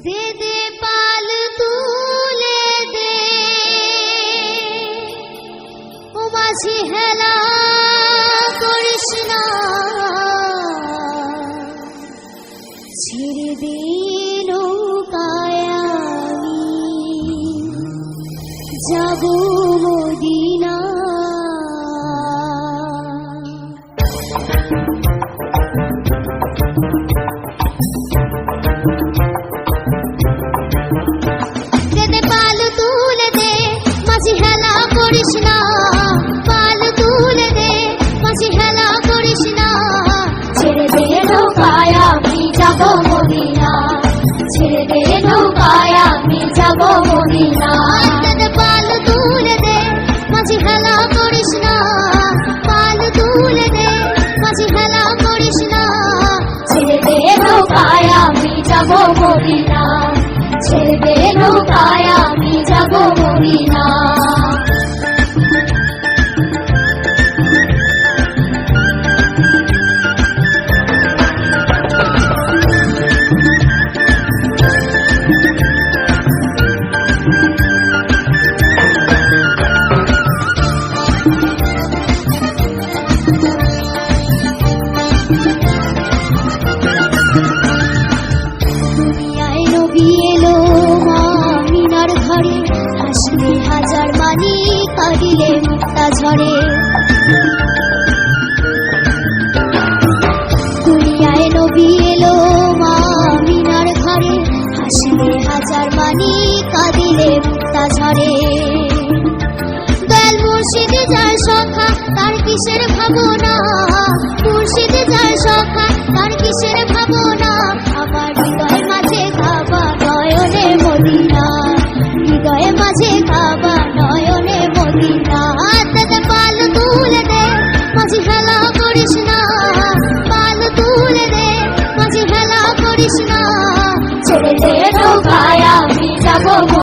দে দে পাল তুলে দে ও মাঝি হেলা করিস না ছেড়ে দে নৌকায় আমি যাব মদিনা মদিনা ছেড়ে দে নৌকায় আমি যাব মদিনা হাজার মানি কাঁদিলে মুক্তা ঝরে দুনিয়ায় নবী এলো মা মিনার ঘরে হাসিলে হাজার মানি কাঁদিলে মুক্তা ঝরে দয়াল মুর্শিদ যার সখা তার কিসের ভাবনা মুর্শিদ যার সখা তার কিসের ভাবনা আমার হৃদয় মাঝে কাবা নয়নে মদিনা হৃদয়ে মাঝে কাবা নয়নে মদিনা দাদা পাল তুলে দে মাঝি হেলা করিস না পাল তুলে দে মাঝি হেলা করিস না ছেড়ে দে